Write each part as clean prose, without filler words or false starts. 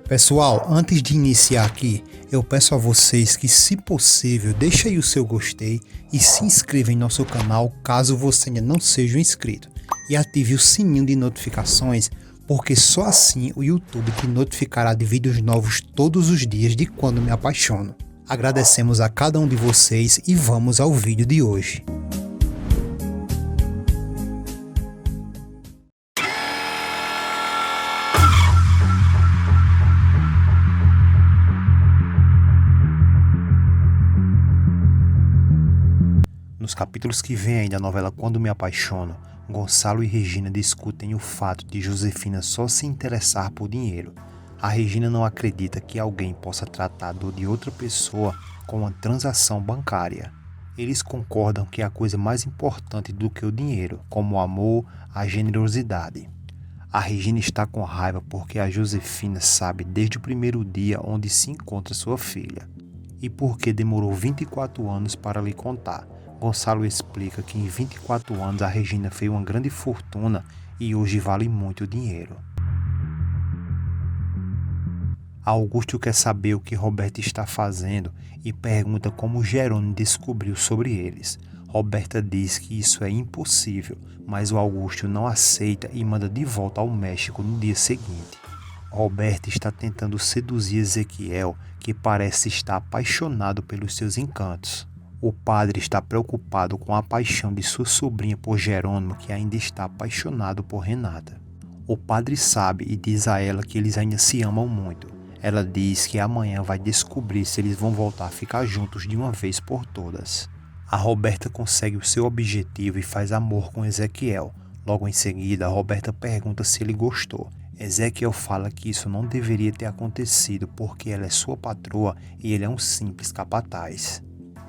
Pessoal, antes de iniciar aqui, eu peço a vocês que, se possível, deixe aí o seu gostei e se inscreva em nosso canal caso você ainda não seja um inscrito. E ative o sininho de notificações, porque só assim o YouTube te notificará de vídeos novos todos os dias de Quando Me Apaixono. Agradecemos a cada um de vocês e vamos ao vídeo de hoje. Nos capítulos que vêm aí da novela Quando Me Apaixono, Gonçalo e Regina discutem o fato de Josefina só se interessar por dinheiro. A Regina não acredita que alguém possa tratar a dor de outra pessoa com uma transação bancária. Eles concordam que é a coisa mais importante do que o dinheiro, como o amor, a generosidade. A Regina está com raiva porque a Josefina sabe desde o primeiro dia onde se encontra sua filha. E porque demorou 24 anos para lhe contar. Gonçalo explica que em 24 anos a Regina fez uma grande fortuna e hoje vale muito dinheiro. Augusto quer saber o que Roberta está fazendo e pergunta como Jerônimo descobriu sobre eles. Roberta diz que isso é impossível, mas o Augusto não aceita e manda de volta ao México no dia seguinte. Roberta está tentando seduzir Ezequiel, que parece estar apaixonado pelos seus encantos. O padre está preocupado com a paixão de sua sobrinha por Jerônimo, que ainda está apaixonado por Renata. O padre sabe e diz a ela que eles ainda se amam muito. Ela diz que amanhã vai descobrir se eles vão voltar a ficar juntos de uma vez por todas. A Roberta consegue o seu objetivo e faz amor com Ezequiel. Logo em seguida, a Roberta pergunta se ele gostou. Ezequiel fala que isso não deveria ter acontecido porque ela é sua patroa e ele é um simples capataz.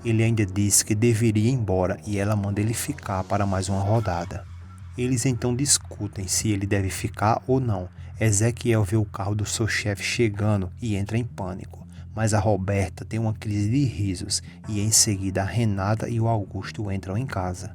Ele ainda diz que deveria ir embora e ela manda ele ficar para mais uma rodada. Eles então discutem se ele deve ficar ou não. Ezequiel vê o carro do seu chefe chegando e entra em pânico, mas a Roberta tem uma crise de risos e em seguida a Renata e o Augusto entram em casa.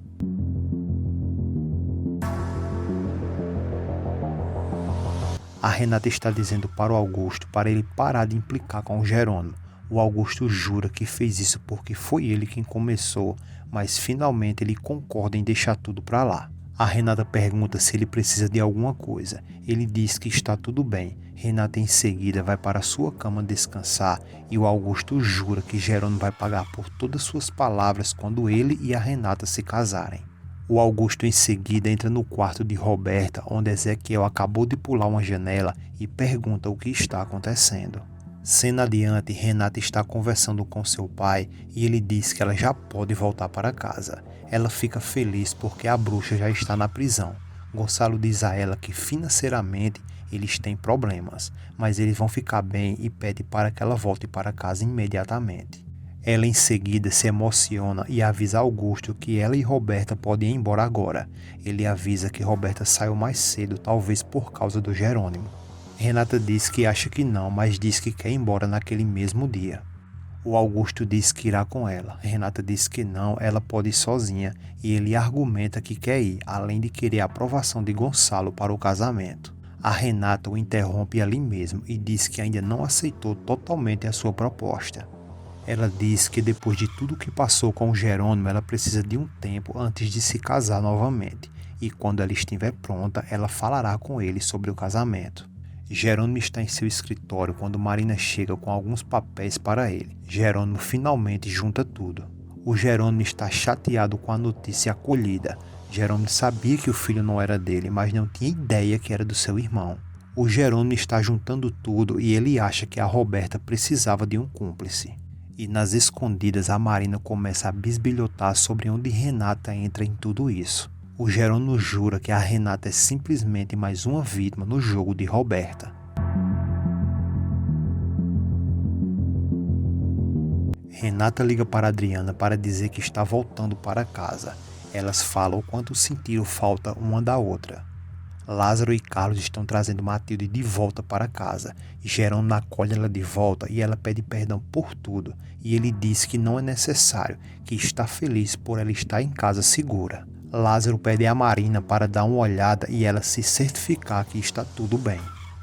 A Renata está dizendo para o Augusto para ele parar de implicar com o Jerônimo. O Augusto jura que fez isso porque foi ele quem começou, mas finalmente ele concorda em deixar tudo para lá. A Renata pergunta se ele precisa de alguma coisa. Ele diz que está tudo bem. Renata em seguida vai para sua cama descansar e o Augusto jura que Jerônimo vai pagar por todas suas palavras quando ele e a Renata se casarem. O Augusto em seguida entra no quarto de Roberta, onde Ezequiel acabou de pular uma janela e pergunta o que está acontecendo. Cena adiante, Renata está conversando com seu pai e ele diz que ela já pode voltar para casa. Ela fica feliz porque a bruxa já está na prisão. Gonçalo diz a ela que financeiramente eles têm problemas, mas eles vão ficar bem e pede para que ela volte para casa imediatamente. Ela em seguida se emociona e avisa Augusto que ela e Roberta podem ir embora agora. Ele avisa que Roberta saiu mais cedo, talvez por causa do Jerônimo. Renata diz que acha que não, mas diz que quer ir embora naquele mesmo dia. O Augusto diz que irá com ela. Renata diz que não, ela pode ir sozinha e ele argumenta que quer ir, além de querer a aprovação de Gonçalo para o casamento. A Renata o interrompe ali mesmo e diz que ainda não aceitou totalmente a sua proposta. Ela diz que depois de tudo que passou com o Jerônimo, ela precisa de um tempo antes de se casar novamente e quando ela estiver pronta, ela falará com ele sobre o casamento. Jerônimo está em seu escritório quando Marina chega com alguns papéis para ele. Jerônimo finalmente junta tudo. O Jerônimo está chateado com a notícia acolhida. Jerônimo sabia que o filho não era dele, mas não tinha ideia que era do seu irmão. O Jerônimo está juntando tudo e ele acha que a Roberta precisava de um cúmplice. E nas escondidas a Marina começa a bisbilhotar sobre onde Renata entra em tudo isso. O Jerônimo jura que a Renata é simplesmente mais uma vítima no jogo de Roberta. Renata liga para Adriana para dizer que está voltando para casa. Elas falam o quanto sentiram falta uma da outra. Lázaro e Carlos estão trazendo Matilde de volta para casa. Jerônimo acolhe ela de volta e ela pede perdão por tudo. E ele diz que não é necessário, que está feliz por ela estar em casa segura. Lázaro pede a Marina para dar uma olhada e ela se certificar que está tudo bem.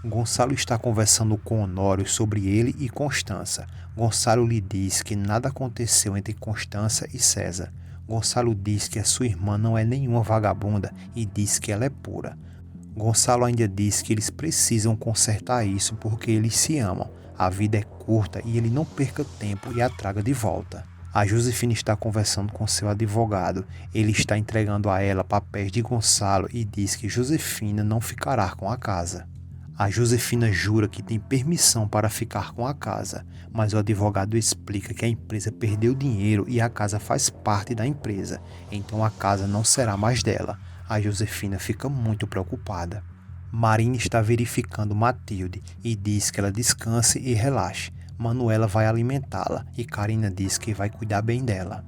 Gonçalo está conversando com Honório sobre ele e Constança. Gonçalo lhe diz que nada aconteceu entre Constança e César. Gonçalo diz que a sua irmã não é nenhuma vagabunda e diz que ela é pura. Gonçalo ainda diz que eles precisam consertar isso porque eles se amam. A vida é curta e ele não perca tempo e a traga de volta. A Josefina está conversando com seu advogado. Ele está entregando a ela papéis de Gonçalo e diz que Josefina não ficará com a casa. A Josefina jura que tem permissão para ficar com a casa, mas o advogado explica que a empresa perdeu dinheiro e a casa faz parte da empresa, então a casa não será mais dela. A Josefina fica muito preocupada. Marina está verificando Matilde e diz que ela descanse e relaxe. Manuela vai alimentá-la e Karina diz que vai cuidar bem dela.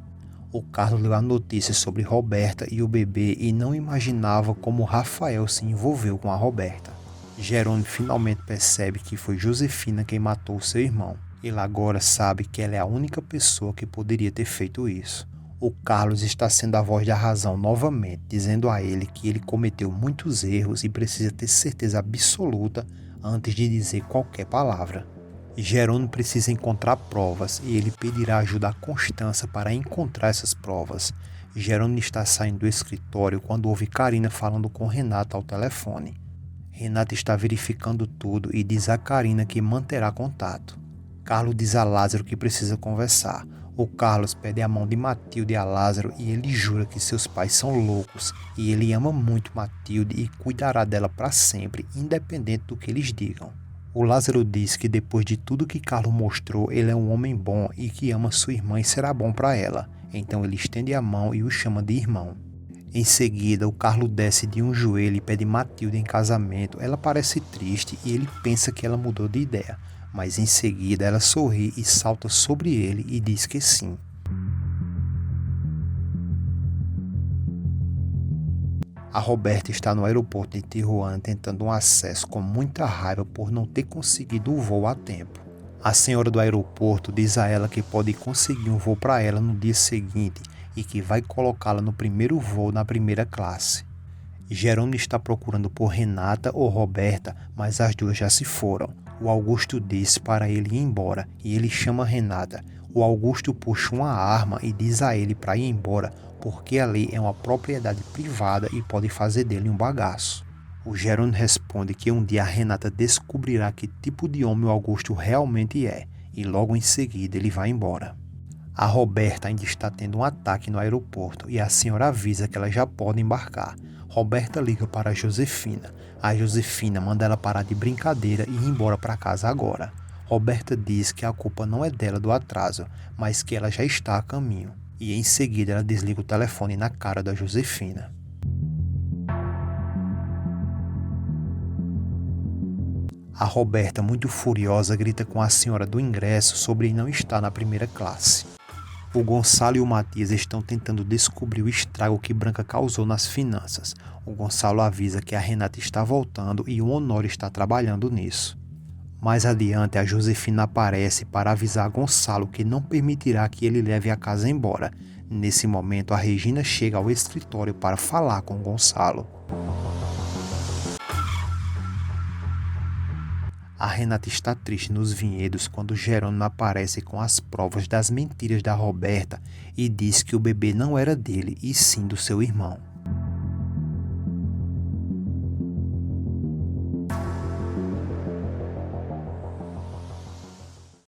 O Carlos leu a notícia sobre Roberta e o bebê e não imaginava como Rafael se envolveu com a Roberta. Jerônimo finalmente percebe que foi Josefina quem matou seu irmão. Ele agora sabe que ela é a única pessoa que poderia ter feito isso. O Carlos está sendo a voz da razão novamente, dizendo a ele que ele cometeu muitos erros e precisa ter certeza absoluta antes de dizer qualquer palavra. Jerônimo precisa encontrar provas e ele pedirá ajuda a Constança para encontrar essas provas. Jerônimo está saindo do escritório quando ouve Karina falando com Renata ao telefone. Renata está verificando tudo e diz a Karina que manterá contato. Carlos diz a Lázaro que precisa conversar. O Carlos pede a mão de Matilde a Lázaro e ele jura que seus pais são loucos e ele ama muito Matilde e cuidará dela para sempre, independente do que eles digam. O Lázaro diz que depois de tudo que Carlos mostrou, ele é um homem bom e que ama sua irmã e será bom para ela. Então ele estende a mão e o chama de irmão. Em seguida, o Carlos desce de um joelho e pede Matilde em casamento. Ela parece triste e ele pensa que ela mudou de ideia. Mas em seguida ela sorri e salta sobre ele e diz que sim. A Roberta está no aeroporto de Tijuana tentando um acesso com muita raiva por não ter conseguido o voo a tempo. A senhora do aeroporto diz a ela que pode conseguir um voo para ela no dia seguinte e que vai colocá-la no primeiro voo na primeira classe. Jerônimo está procurando por Renata ou Roberta, mas as duas já se foram. O Augusto diz para ele ir embora e ele chama Renata. O Augusto puxa uma arma e diz a ele para ir embora porque ali é uma propriedade privada e pode fazer dele um bagaço. O Jerônimo responde que um dia a Renata descobrirá que tipo de homem o Augusto realmente é e logo em seguida ele vai embora. A Roberta ainda está tendo um ataque no aeroporto e a senhora avisa que ela já pode embarcar. Roberta liga para a Josefina. A Josefina manda ela parar de brincadeira e ir embora para casa agora. Roberta diz que a culpa não é dela do atraso, mas que ela já está a caminho. E em seguida ela desliga o telefone na cara da Josefina. A Roberta, muito furiosa, grita com a senhora do ingresso sobre não estar na primeira classe. O Gonçalo e o Matias estão tentando descobrir o estrago que Branca causou nas finanças. O Gonçalo avisa que a Renata está voltando e o Honório está trabalhando nisso. Mais adiante, a Josefina aparece para avisar a Gonçalo que não permitirá que ele leve a casa embora. Nesse momento, a Regina chega ao escritório para falar com Gonçalo. A Renata está triste nos vinhedos quando Jerônimo aparece com as provas das mentiras da Roberta e diz que o bebê não era dele e sim do seu irmão.